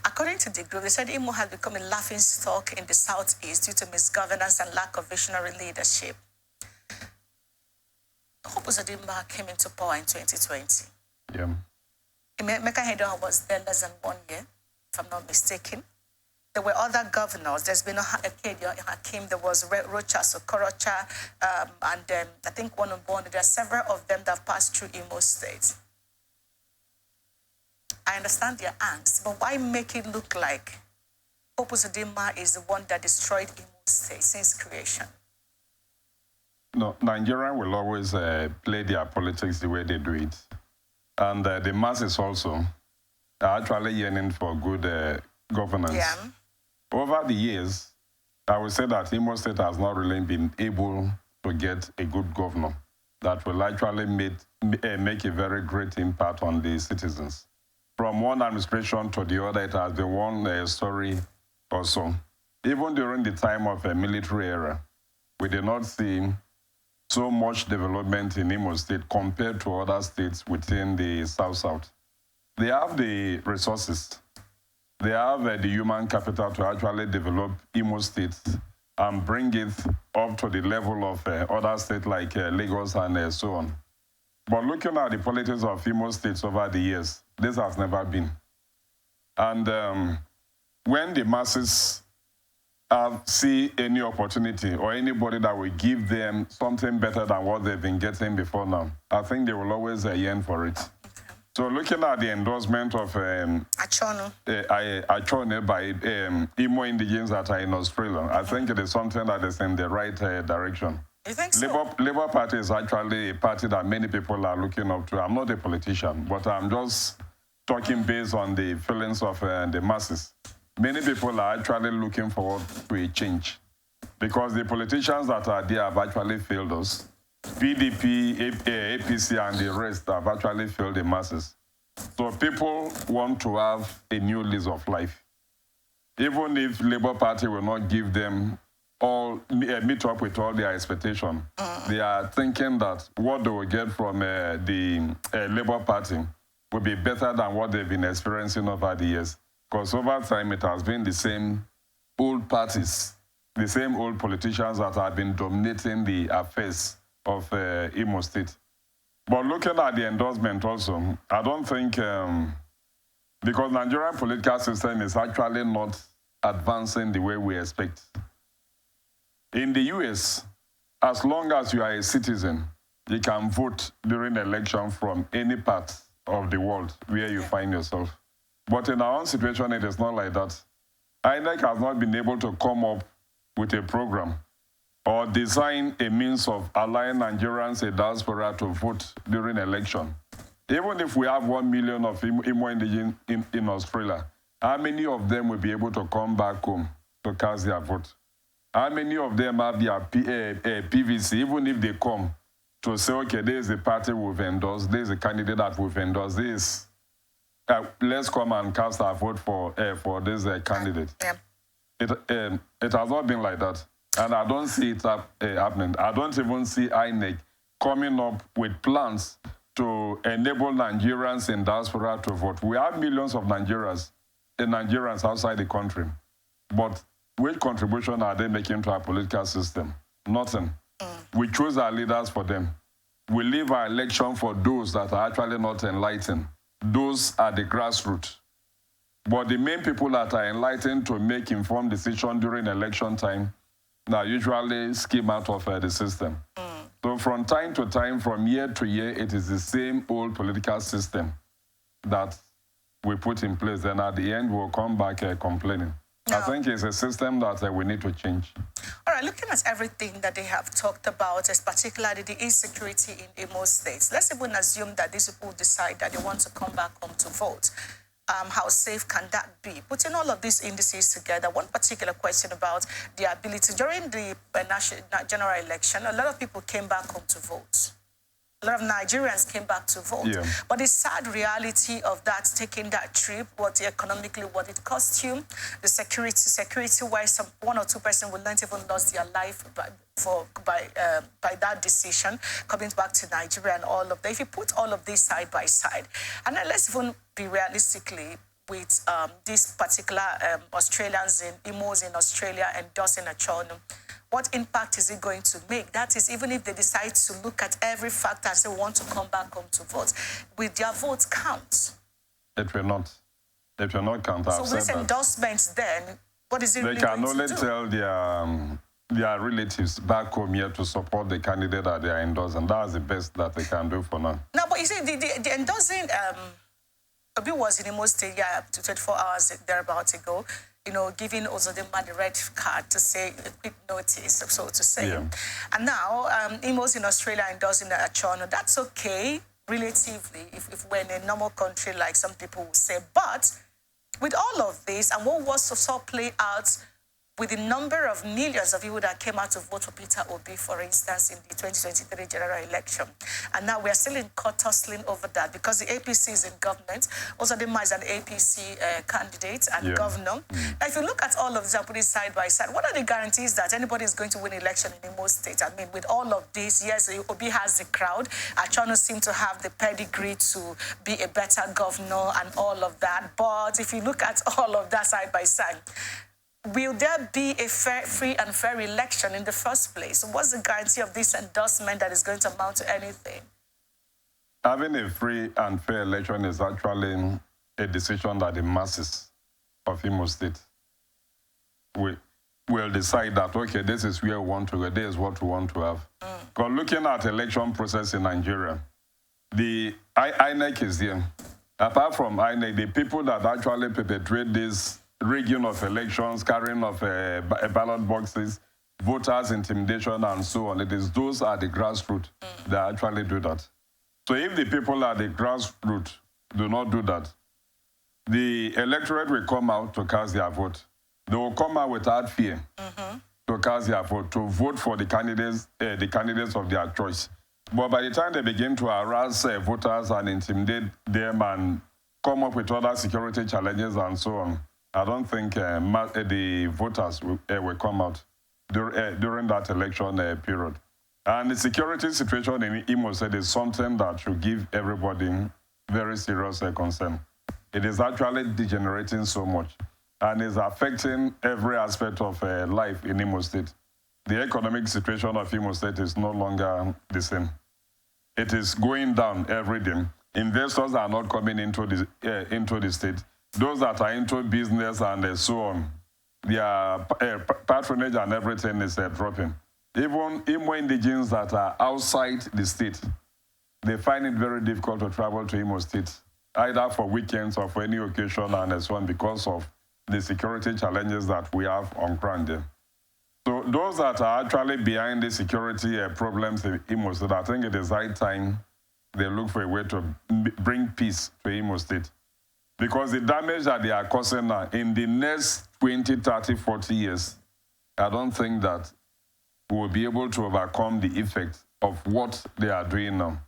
According to the group, they said Imo has become a laughingstock in the southeast due to misgovernance and lack of visionary leadership. Hope Uzodimma came into power in 2020. Yeah. Emeka Hedon was there less than 1 year, if I'm not mistaken. There were other governors. There's been a Hakim, there was Rocha, Sokorocha, and I think one on one. There are several of them that have passed through Imo State. I understand their angst, but why make it look like Hope Uzodimma is the one that destroyed Imo State since creation? No, Nigeria will always play their politics the way they do it. And the masses also are actually yearning for good governance. Yeah. Over the years, I would say that Imo State has not really been able to get a good governor that will actually make a very great impact on the citizens. From one administration to the other, it has been one story or so. Even during the time of a military era, we did not see so much development in Imo State compared to other states within the South-South. They have the resources. They have the human capital to actually develop Imo State and bring it up to the level of other states like Lagos and so on. But looking at the politics of Imo States over the years, this has never been. And when the masses see any opportunity or anybody that will give them something better than what they've been getting before now, I think they will always yearn for it. So looking at the endorsement of Achonu by Imo Indigenes that are in Australia, I think it is something that is in the right direction. You think so? Labour Party is actually a party that many people are looking up to. I'm not a politician, but I'm just talking based on the feelings of the masses. Many people are actually looking forward to a change because the politicians that are there have actually failed us. PDP, APC, and the rest have actually failed the masses. So people want to have a new lease of life. Even if Labour Party will not give them meet up with all their expectations, they are thinking that what they will get from the Labour Party will be better than what they've been experiencing over the years. Because over time, it has been the same old parties, the same old politicians that have been dominating the affairs of Imo State. But looking at the endorsement also, I don't think, because Nigerian political system is actually not advancing the way we expect. In the US, as long as you are a citizen, you can vote during the election from any part of the world where you find yourself. But in our own situation, it is not like that. INEC has not been able to come up with a program or design a means of allowing Nigerians in diaspora to vote during election. Even if we have 1 million of Imo Indigenes in Australia, how many of them will be able to come back home to cast their vote? How many of them have their PVC, even if they come to say, okay, there is a party we've endorsed, there is a candidate that we've endorsed, this. Let's come and cast our vote for this candidate. Yeah. It has not been like that. And I don't see it happening. I don't even see INEC coming up with plans to enable Nigerians in diaspora to vote. We have millions of Nigerians outside the country. But which contribution are they making to our political system? Nothing. We choose our leaders for them. We leave our election for those that are actually not enlightened. Those are the grassroots. But the main people that are enlightened to make informed decisions during election time now usually skim out of the system. So from time to time, from year to year, it is the same old political system that we put in place. Then at the end, we'll come back complaining. No. I think it's a system that we need to change. All right, looking at everything that they have talked about, particularly the insecurity in Imo State, let's even assume that these people decide that they want to come back home to vote. How safe can that be? Putting all of these indices together, one particular question about the ability. During the general election, a lot of people came back home to vote. A lot of Nigerians came back to vote. Yeah. But the sad reality of that, taking that trip, what economically, what it cost you, the security-wise, some 1 or 2 persons will not even lost their life by that decision, coming back to Nigeria and all of that. If you put all of this side by side, and then let's even be realistically, with these particular Australians Imos in Australia endorsing Achonu, what impact is it going to make? That is, even if they decide to look at every factor and say want to come back home to vote, will their votes count? It will not. It will not count. So with endorsements then, what is it really going to do? They can only tell their relatives back home here to support the candidate that they are endorsing. That's the best that they can do for now. No, but you see, the endorsing, Obi was in Imo State, yeah, up to 24 hours thereabouts ago, you know, giving also the man the red card to say a quick notice, so to say. Yeah. And now, Imo's in Australia endorsing Achonu. That's okay, relatively, if we're in a normal country, like some people will say. But with all of this, and what was to play out with the number of millions of people that came out to vote for Peter Obi, for instance, in the 2023 general election. And now we are still in court tussling over that because the APC is in government. Also, the is an APC candidate and governor. Now, if you look at all of this and put it side by side, what are the guarantees that anybody is going to win election in Imo State? I mean, with all of this, yes, Obi has the crowd. Achonu seems to have the pedigree to be a better governor and all of that. But if you look at all of that side by side, will there be a free and fair election in the first place? What's the guarantee of this endorsement that is going to amount to anything? Having a free and fair election is actually a decision that the masses of Imo State will decide that, okay, this is where we want to go, this is what we want to have. Because looking at election process in Nigeria, the INEC is here. Apart from INEC, the people that actually perpetrate this rigging of elections, carrying of ballot boxes, voters intimidation, and so on. It is those at the grassroots that actually do that. So if the people at the grassroots do not do that, the electorate will come out to cast their vote. They will come out without fear to cast their vote, to vote for the candidates of their choice. But by the time they begin to harass voters and intimidate them and come up with other security challenges and so on, I don't think the voters will come out during that election period. And the security situation in Imo State is something that should give everybody very serious concern. It is actually degenerating so much and is affecting every aspect of life in Imo State. The economic situation of Imo State is no longer the same. It is going down every day. Investors are not coming into the state. Those that are into business and so on, their patronage and everything is dropping. Even Imo Indigenes that are outside the state, they find it very difficult to travel to Imo State, either for weekends or for any occasion and so on, because of the security challenges that we have on ground there. So those that are actually behind the security problems in Imo State, I think it is high time they look for a way to bring peace to Imo State. Because the damage that they are causing now, in the next 20, 30, 40 years, I don't think that we will be able to overcome the effect of what they are doing now.